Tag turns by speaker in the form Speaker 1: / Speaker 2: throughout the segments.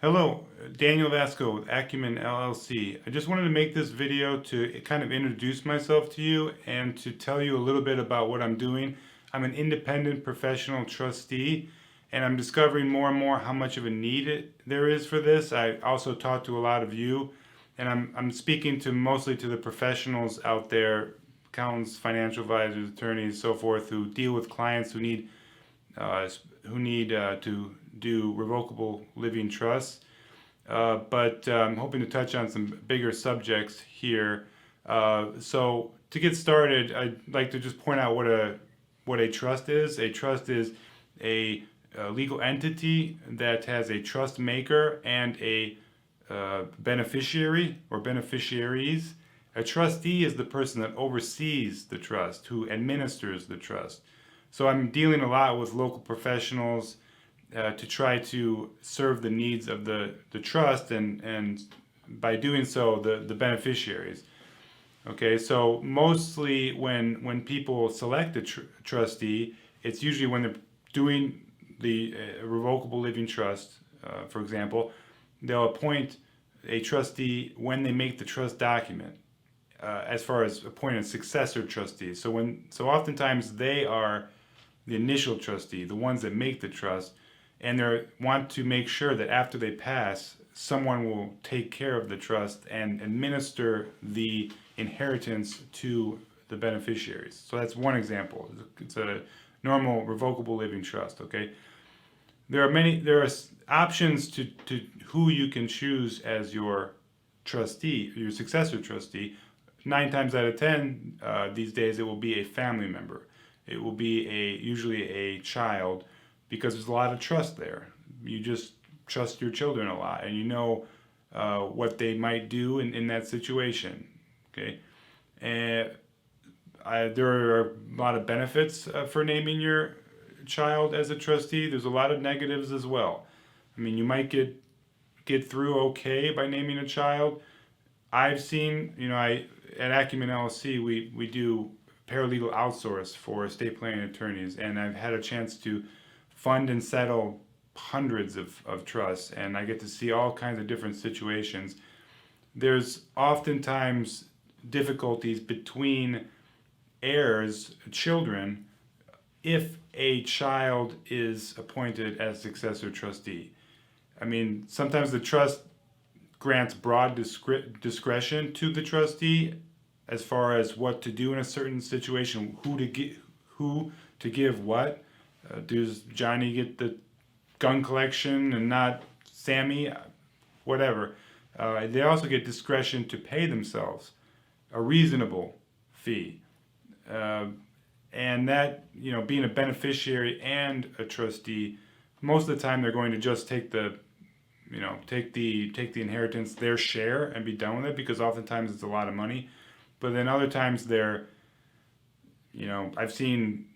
Speaker 1: Hello, Daniel Vasco with Acumen LLC. I just wanted to make this video to kind of introduce myself to you and to tell you a little bit about what I'm doing. I'm an independent professional trustee, and I'm discovering more and more how much of a need there is for this. I also talk to a lot of you, and I'm speaking to mostly to the professionals out there, accountants, financial advisors, attorneys, so forth, who deal with clients who need to do revocable living trusts. But I'm hoping to touch on some bigger subjects here. So to get started, I'd like to just point out what a trust is. A trust is a legal entity that has a trust maker and a beneficiary or beneficiaries. A trustee is the person that oversees the trust, who administers the trust. So I'm dealing a lot with local professionals to try to serve the needs of the trust and by doing so the beneficiaries. Okay, so mostly when people select a trustee, it's usually when they're doing the revocable living trust, for example, they'll appoint a trustee when they make the trust document. As far as appointing a successor trustee, so oftentimes they are the initial trustee, the ones that make the trust, and they want to make sure that after they pass, someone will take care of the trust and administer the inheritance to the beneficiaries. So that's one example. It's a normal revocable living trust. Okay, there are options to who you can choose as your trustee, your successor trustee. 9 times out of 10 these days, it will be a family member. It will be usually a child, because there's a lot of trust there. You just trust your children a lot, and you know what they might do in that situation. Okay, and there are a lot of benefits for naming your child as a trustee. There's a lot of negatives as well. I mean, you might get through okay by naming a child. I've seen, at Acumen LLC, we do paralegal outsource for estate planning attorneys, and I've had a chance to fund and settle hundreds of trusts, and I get to see all kinds of different situations. There's oftentimes difficulties between heirs, children, if a child is appointed as successor trustee. I mean, sometimes the trust grants broad discretion to the trustee as far as what to do in a certain situation, who to give what. Does Johnny get the gun collection and not Sammy? Whatever. They also get discretion to pay themselves a reasonable fee. And that, being a beneficiary and a trustee, most of the time they're going to just take the inheritance, their share, and be done with it, because oftentimes it's a lot of money. But then other times I've seen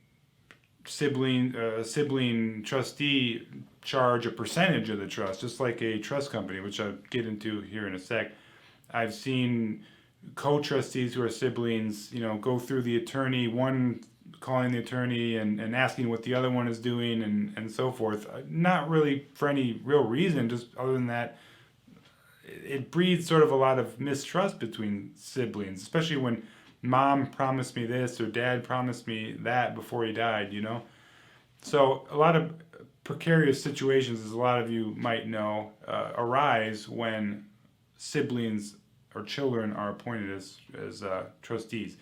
Speaker 1: sibling trustee charge a percentage of the trust, just like a trust company, which I'll get into here in a sec. I've seen co-trustees who are siblings, go through the attorney, one calling the attorney and asking what the other one is doing and so forth. Not really for any real reason, just other than that, it breeds sort of a lot of mistrust between siblings, especially when mom promised me this or dad promised me that before he died, So a lot of precarious situations, as a lot of you might know, arise when siblings or children are appointed as trustees.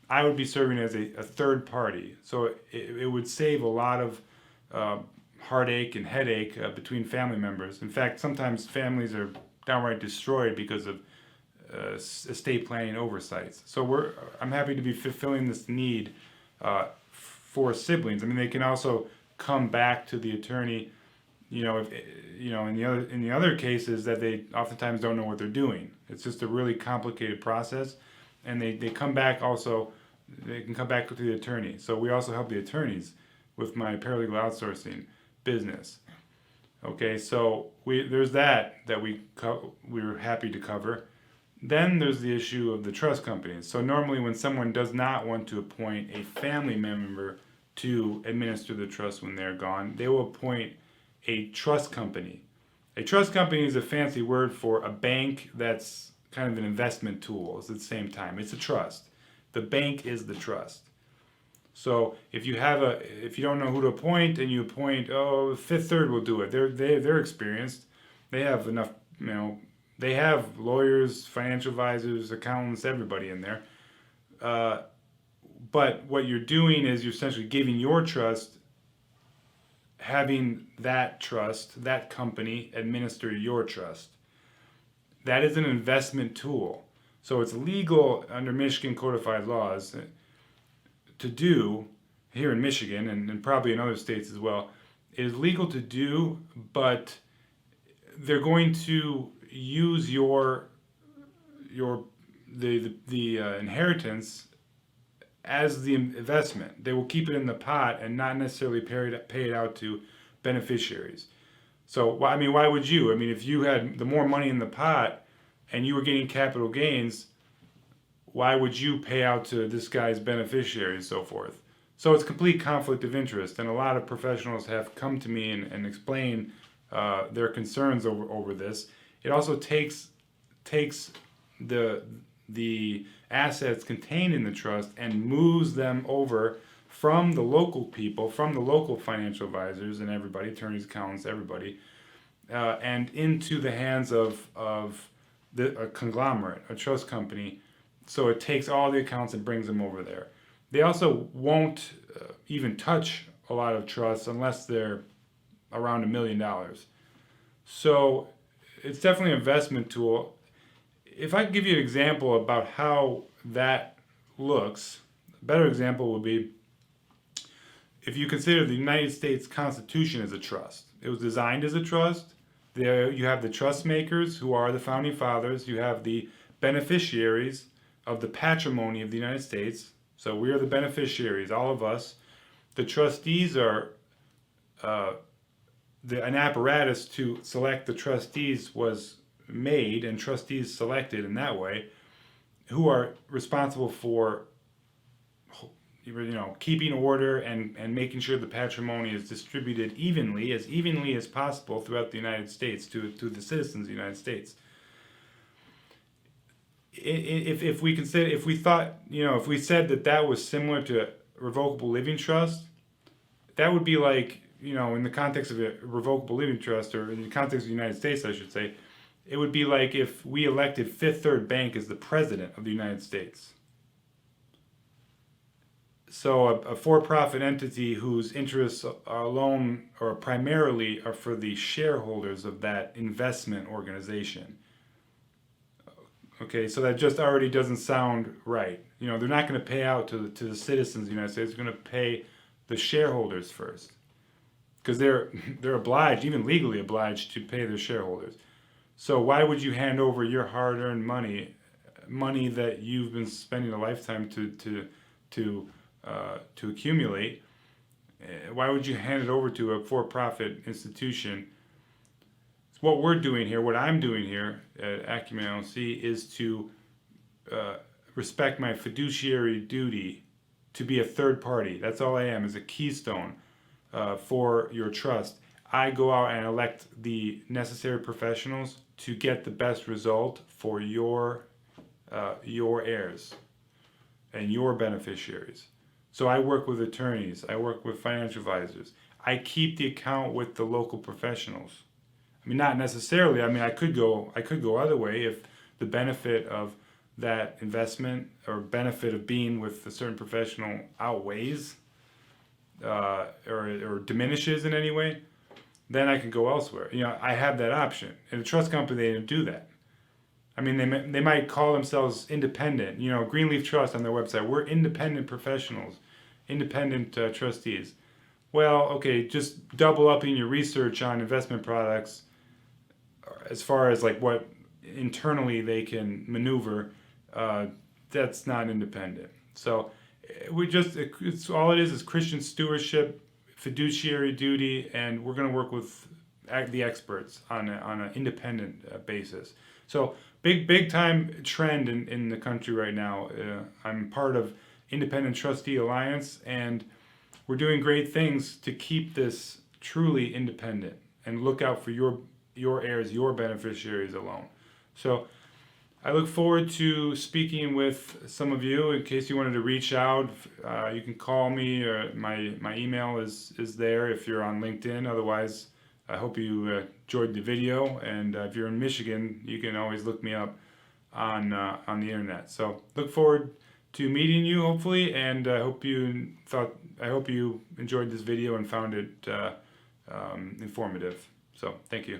Speaker 1: I would be serving as a third party, so it would save a lot of heartache and headache between family members. In fact, sometimes families are downright destroyed because of estate planning oversights. So I'm happy to be fulfilling this need for siblings. I mean, they can also come back to the attorney, if in the other cases that they oftentimes don't know what they're doing. It's just a really complicated process, and they come back also. They can come back to the attorney. So we also help the attorneys with my paralegal outsourcing business. Okay, so there's that we're happy to cover. Then there's the issue of the trust companies. So normally when someone does not want to appoint a family member to administer the trust when they're gone, they will appoint a trust company. A trust company is a fancy word for a bank that's kind of an investment tool at the same time. It's a trust. The bank is the trust. So if you don't know who to appoint and you appoint, Fifth Third will do it. They're experienced. They have enough, they have lawyers, financial advisors, accountants, everybody in there. But what you're doing is you're essentially giving your trust, having that trust, that company administer your trust. That is an investment tool. So it's legal under Michigan codified laws to do here in Michigan and probably in other states as well. It is legal to do, but they're going to use the inheritance as the investment. They will keep it in the pot and not necessarily pay it out to beneficiaries. So, why would you? If you had the more money in the pot and you were getting capital gains, why would you pay out to this guy's beneficiaries and so forth? So it's complete conflict of interest, and a lot of professionals have come to me and explained their concerns over this. It also takes the assets contained in the trust and moves them over from the local people, from the local financial advisors and everybody, attorneys, accountants, everybody, and into the hands of a conglomerate, a trust company. So it takes all the accounts and brings them over there. They also won't even touch a lot of trusts unless they're around $1 million. So it's definitely an investment tool. If I could give you an example about how that looks, a better example would be if you consider the United States Constitution as a trust. It was designed as a trust. You have the trustmakers, who are the founding fathers. You have the beneficiaries of the patrimony of the United States. So we are the beneficiaries, all of us. The trustees are an apparatus to select the trustees was made and trustees selected in that way, who are responsible for keeping order and making sure the patrimony is distributed evenly as possible throughout the United States to the citizens of the United States. If we said that was similar to a revocable living trust, that would be like, in the context of a revocable living trust, or in the context of the United States, I should say, it would be like if we elected Fifth Third Bank as the president of the United States. So a for-profit entity whose interests alone or primarily are for the shareholders of that investment organization. Okay, so that just already doesn't sound right. They're not going to pay out to the citizens of the United States. They're going to pay the shareholders first, because they're obliged, even legally obliged, to pay their shareholders. So why would you hand over your hard-earned money that you've been spending a lifetime to accumulate? Why would you hand it over to a for-profit institution? What we're doing here, what I'm doing here at Acumen LLC, is to respect my fiduciary duty to be a third party. That's all I am, is a keystone for your trust. I go out and elect the necessary professionals to get the best result for your heirs and your beneficiaries. So I work with attorneys, I work with financial advisors. I keep the account with the local professionals. Not necessarily. I could go other way if the benefit of that investment or benefit of being with a certain professional outweighs or diminishes in any way. Then I can go elsewhere. I have that option. In a trust company, they don't do that. They might call themselves independent. Greenleaf Trust on their website, we're independent professionals, independent trustees. Well, okay, just double upping your research on investment products as far as like what internally they can maneuver, that's not independent. So it's all it is Christian stewardship, fiduciary duty, and we're going to work with the experts on an independent basis. So big time trend in the country right now. I'm part of Independent Trustee Alliance, and we're doing great things to keep this truly independent and look out for your your heirs, your beneficiaries alone. So I look forward to speaking with some of you. In case you wanted to reach out, you can call me, or my email is there if you're on LinkedIn. Otherwise, I hope you enjoyed the video, and if you're in Michigan, you can always look me up on the internet. So look forward to meeting you, hopefully, and I hope you enjoyed this video and found it informative. So thank you.